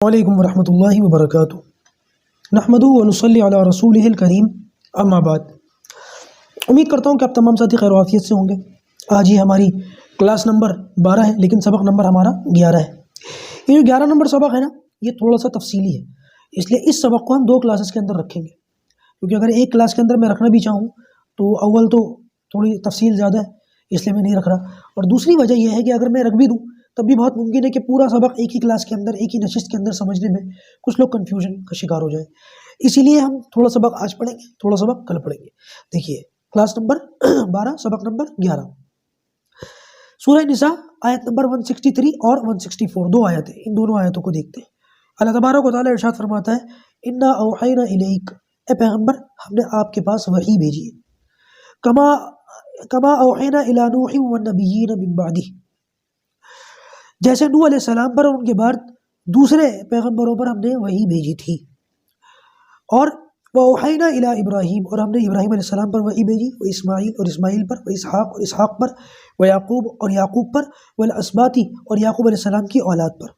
علیکم ورحمۃ اللہ وبرکاتہ۔ نحمدہ و نصلی علی رسولہ الکریم، اما بعد۔ امید کرتا ہوں کہ آپ تمام ساتھی خیر و عافیت سے ہوں گے۔ آج ہی ہماری کلاس نمبر 12 ہے، لیکن سبق نمبر ہمارا 11 ہے۔ یہ جو 11 نمبر سبق ہے نا، یہ تھوڑا سا تفصیلی ہے، اس لیے اس سبق کو ہم 2 کلاسز کے اندر رکھیں گے، کیونکہ اگر ایک کلاس کے اندر میں رکھنا بھی چاہوں تو اول تو تھوڑی تفصیل زیادہ ہے، اس لیے میں نہیں رکھ رہا، اور دوسری وجہ یہ ہے کہ اگر میں رکھ بھی دوں تب بھی بہت ممکن ہے کہ پورا سبق ایک ہی کلاس کے اندر، ایک ہی نشست کے اندر سمجھنے میں کچھ لوگ کنفیوژن کا شکار ہو جائے۔ اسی لیے ہم تھوڑا سبق آج پڑھیں گے، تھوڑا سبق کل پڑھیں گے۔ دیکھیے کلاس نمبر 12 سبق نمبر 11، سورہ نساء آیت نمبر 163 اور 164، 2 آیتیں، ان دونوں آیتوں کو دیکھتے ہیں۔ اللہ تبارک و تعالیٰ ارشاد فرماتا ہے، انا اوحینا الیک، اے پیغمبر ہم نے آپ کے پاس وحی بھیجی ہے، کما اوحینا الی نوح والنبیین من بعدہ، جیسے نوح علیہ السلام پر اور ان کے بعد دوسرے پیغمبروں پر ہم نے وحی بھیجی تھی، اور وَأَوْحَيْنَا إِلَىٰ ابراہیم، اور ہم نے ابراہیم علیہ السلام پر وحی بھیجی، و اسماعیل اور اسماعیل پر، و اسحاق اور اسحاق پر، و یعقوب اور یعقوب پر، والاسباطی اور یعقوب علیہ السلام کی اولاد پر،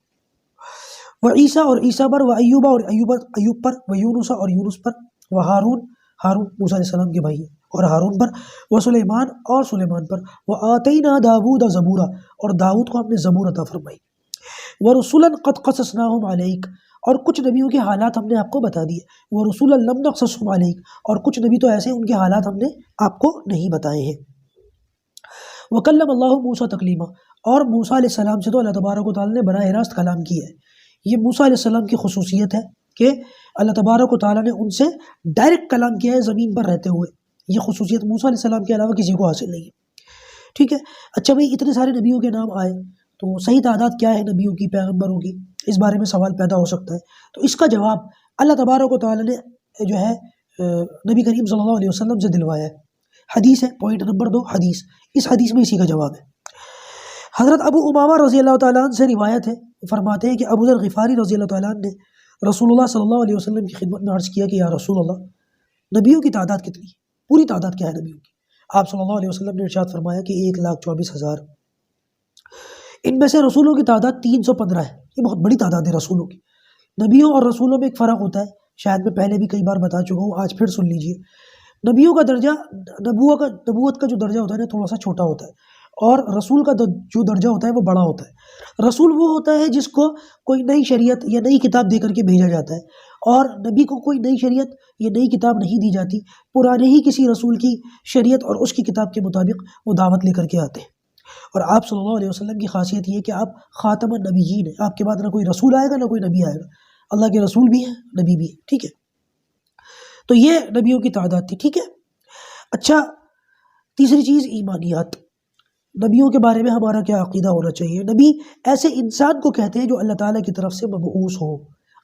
و عیسیٰ اور عیسیٰ پر، و ایوب اور ایوب پر، و یونس اور یونس پر، و ہارون موسیٰ علیہ السلام کے بھائی اور ہارون پر، و سلیمان اور سلیمان پر، و آتینا داود زبورا، اور داؤد کو ہم نے زبور عطا فرمائی، و رسولا قد قصصناہم علیک، اور کچھ نبیوں کے حالات ہم نے آپ کو بتا دیے، و رسولا لم نقصصہم علیک، اور کچھ نبی تو ایسے ان کے حالات ہم نے آپ کو نہیں بتائے ہیں، وکلم اللہ موسیٰ تکلیما، اور موسیٰ علیہ السلام سے تو اللہ تبارک و تعالیٰ نے براہ راست کلام کیا ہے۔ یہ موسیٰ علیہ السلام کی خصوصیت ہے کہ اللہ تبارک و تعالیٰ نے ان سے ڈائریکٹ کلام کیا ہے زمین پر رہتے ہوئے، یہ خصوصیت موسیٰ علیہ السلام کے علاوہ کسی کو حاصل نہیں ہے۔ ٹھیک ہے، اچھا بھائی اتنے سارے نبیوں کے نام آئے تو صحیح تعداد کیا ہے نبیوں کی، پیغمبروں کی، اس بارے میں سوال پیدا ہو سکتا ہے، تو اس کا جواب اللہ تبارک و تعالیٰ نے جو ہے نبی کریم صلی اللہ علیہ وسلم سے دلوایا ہے۔ حدیث ہے، پوائنٹ نمبر 2 حدیث، اس حدیث میں اسی کا جواب ہے۔ حضرت ابو امامہ رضی اللہ تعالیٰ عنہ سے روایت ہے، فرماتے ہیں کہ ابو ذر غفاری رضی اللہ تعالیٰ عنہ نے رسول اللہ صلی اللہ علیہ وسلم کی خدمت میں عرض کیا کہ یا رسول اللہ، نبیوں کی تعداد کتنی ہے، پوری تعداد کیا ہے نبیوں کی؟ آپ صلی اللہ علیہ وسلم نے ارشاد فرمایا کہ 1,24,000، ان میں سے رسولوں کی تعداد 315 ہے، یہ بہت بڑی تعداد ہے رسولوں کی۔ نبیوں اور رسولوں میں ایک فرق ہوتا ہے، شاید میں پہلے بھی کئی بار بتا چکا ہوں، آج پھر سن لیجئے۔ نبیوں کا درجہ، نبوت کا جو درجہ ہوتا ہے نا تھوڑا سا چھوٹا ہوتا ہے، اور رسول کا جو درجہ ہوتا ہے وہ بڑا ہوتا ہے۔ رسول وہ ہوتا ہے جس کو کوئی نئی شریعت یا نئی کتاب دے کر کے بھیجا جاتا ہے، اور نبی کو کوئی نئی شریعت یا نئی کتاب نہیں دی جاتی، پرانے ہی کسی رسول کی شریعت اور اس کی کتاب کے مطابق وہ دعوت لے کر کے آتے ہیں۔ اور آپ صلی اللہ علیہ وسلم کی خاصیت یہ ہے کہ آپ خاتم النبیین ہیں، آپ کے بعد نہ کوئی رسول آئے گا نہ کوئی نبی آئے گا، اللہ کے رسول بھی ہیں، نبی بھی ہیں، ٹھیک ہے۔ تو یہ نبیوں کی تعداد تھی، ٹھیک ہے۔ اچھا، تیسری چیز ایمانیات، نبیوں کے بارے میں ہمارا کیا عقیدہ ہونا چاہیے؟ نبی ایسے انسان کو کہتے ہیں جو اللہ تعالیٰ کی طرف سے مبعوث ہو،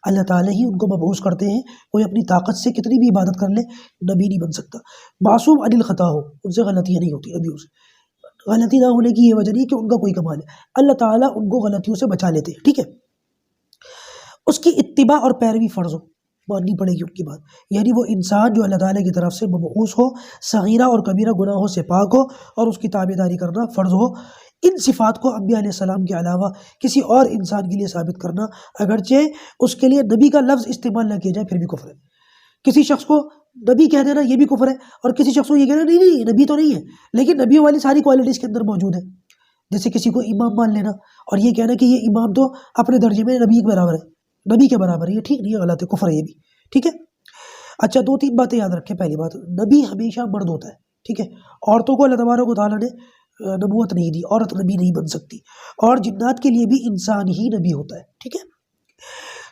اللہ تعالیٰ ہی ان کو مبعوث کرتے ہیں، کوئی اپنی طاقت سے کتنی بھی عبادت کر لے نبی نہیں بن سکتا۔ معصوم عن الخطا ہو، ان سے غلطیاں نہیں ہوتی، نبیوں سے غلطی نہ ہونے کی یہ وجہ نہیں کہ ان کا کوئی کمال ہے، اللہ تعالیٰ ان کو غلطیوں سے بچا لیتے ہیں، ٹھیک ہے۔ اس کی اتباع اور پیروی فرض ہو، ماننی پڑے گی ان کی بات، یعنی وہ انسان جو اللہ تعالیٰ کی طرف سے مبعوث ہو، صغیرہ اور کبیرہ گناہوں سے پاک ہو، اور اس کی تابعداری کرنا فرض ہو۔ ان صفات کو انبیاء علیہ السلام کے علاوہ کسی اور انسان کے لیے ثابت کرنا، اگرچہ اس کے لیے نبی کا لفظ استعمال نہ کیا جائے، پھر بھی کفر ہے۔ کسی شخص کو نبی کہہ دینا یہ بھی کفر ہے، اور کسی شخص کو یہ کہنا نہیں نبی تو نہیں ہے لیکن نبیوں والی ساری کوالٹیز کے اندر موجود ہے، جیسے کسی کو امام مان لینا اور یہ کہنا کہ یہ امام تو اپنے درجے میں نبی کے برابر ہے، نبی کے برابر ہے، یہ ٹھیک نہیں ہے، غلط ہے، کفر ہے یہ بھی، ٹھیک ہے۔ اچھا، 2-3 باتیں یاد رکھیں۔ پہلی بات، نبی ہمیشہ مرد ہوتا ہے، ٹھیک ہے، عورتوں کو اللہ تبارک و تعالیٰ نے نبوت نہیں دی، عورت نبی نہیں بن سکتی، اور جنات کے لیے بھی انسان ہی نبی ہوتا ہے، ٹھیک ہے۔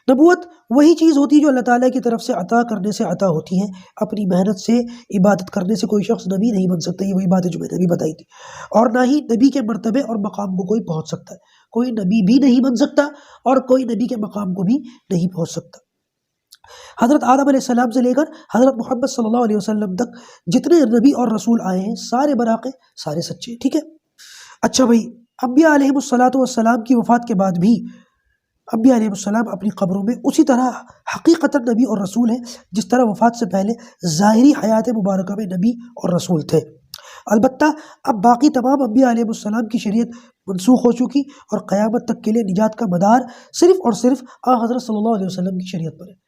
نبوت وہی چیز ہوتی ہے جو اللہ تعالیٰ کی طرف سے عطا کرنے سے عطا ہوتی ہے، اپنی محنت سے عبادت کرنے سے کوئی شخص نبی نہیں بن سکتا، یہ وہی بات ہے جو میں نے بھی بتائی تھی، اور نہ ہی نبی کے مرتبے اور مقام کو کوئی پہنچ سکتا ہے، کوئی نبی بھی نہیں بن سکتا اور کوئی نبی کے مقام کو بھی نہیں پہنچ سکتا۔ حضرت آدم علیہ السلام سے لے کر حضرت محمد صلی اللہ علیہ وسلم تک جتنے نبی اور رسول آئے ہیں سارے براقے، سارے سچے، ٹھیک ہے۔ اچھا بھائی، انبیاء علیہم السلام کی وفات کے بعد بھی انبیاء علیہ السلام اپنی قبروں میں اسی طرح حقیقتاً نبی اور رسول ہیں جس طرح وفات سے پہلے ظاہری حیات مبارکہ میں نبی اور رسول تھے۔ البتہ اب باقی تمام انبیاء علیہ السلام کی شریعت منسوخ ہو چکی اور قیامت تک کے لیے نجات کا مدار صرف اور صرف حضرت صلی اللہ علیہ وسلم کی شریعت پر ہے۔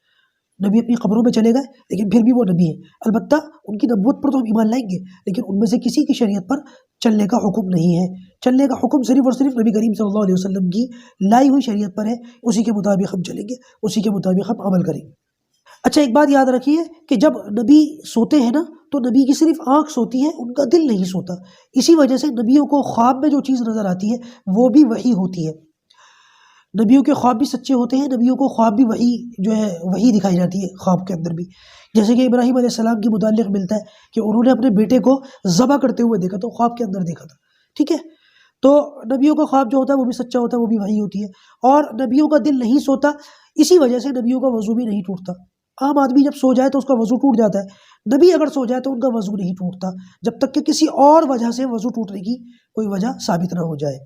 نبی اپنی قبروں میں چلے گئے لیکن پھر بھی وہ نبی ہیں، البتہ ان کی نبوت پر تو ہم ایمان لائیں گے، لیکن ان میں سے کسی کی شریعت پر چلنے کا حکم نہیں ہے۔ چلنے کا حکم صرف اور صرف نبی کریم صلی اللہ علیہ وسلم کی لائی ہوئی شریعت پر ہے، اسی کے مطابق ہم چلیں گے، اسی کے مطابق ہم عمل کریں گے۔ اچھا، ایک بات یاد رکھیے کہ جب نبی سوتے ہیں نا تو نبی کی صرف آنکھ سوتی ہے، ان کا دل نہیں سوتا۔ اسی وجہ سے نبیوں کو خواب میں جو چیز نظر آتی ہے وہ بھی وحی ہوتی ہے۔ نبیوں کے خواب بھی سچے ہوتے ہیں، نبیوں کو خواب بھی وحی جو ہے وحی دکھائی جاتی ہے خواب کے اندر بھی۔ جیسے کہ ابراہیم علیہ السلام کے متعلق ملتا ہے کہ انہوں نے اپنے بیٹے کو ذبح کرتے ہوئے دیکھا تو خواب کے اندر دیکھا تھا، ٹھیک ہے۔ تو نبیوں کا خواب جو ہوتا ہے وہ بھی سچا ہوتا ہے، وہ بھی وحی ہوتی ہے۔ اور نبیوں کا دل نہیں سوتا، اسی وجہ سے نبیوں کا وضو بھی نہیں ٹوٹتا۔ عام آدمی جب سو جائے تو اس کا وضو ٹوٹ جاتا ہے، نبی اگر سو جائے تو ان کا وضو نہیں ٹوٹتا جب تک کہ کسی اور وجہ سے وضو ٹوٹنے کی کوئی وجہ ثابت نہ ہو جائے۔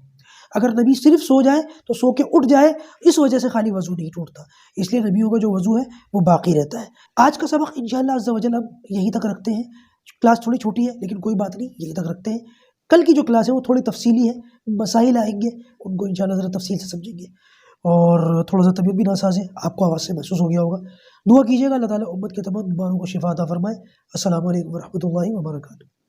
اگر نبی صرف سو جائے تو سو کے اٹھ جائے، اس وجہ سے خالی وضو نہیں ٹوٹتا، اس لیے نبیوں کا جو وضو ہے وہ باقی رہتا ہے۔ آج کا سبق انشاءاللہ عز و جل ہم یہیں تک رکھتے ہیں۔ کلاس تھوڑی چھوٹی ہے لیکن کوئی بات نہیں، یہیں تک رکھتے ہیں۔ کل کی جو کلاس ہے وہ تھوڑی تفصیلی ہے، مسائل آئیں گے ان کو انشاءاللہ ذرا تفصیل سے سمجھیں گے، اور تھوڑا سا طبیعت بھی ناساز ہے، آپ کو آواز سے محسوس ہو گیا ہوگا۔ دعا کیجیے گا اللہ تعالیٰ امت کے تمام بیماروں کو شفا عطا فرمائے۔ السلام علیکم ورحمۃ اللہ وبرکاتہ۔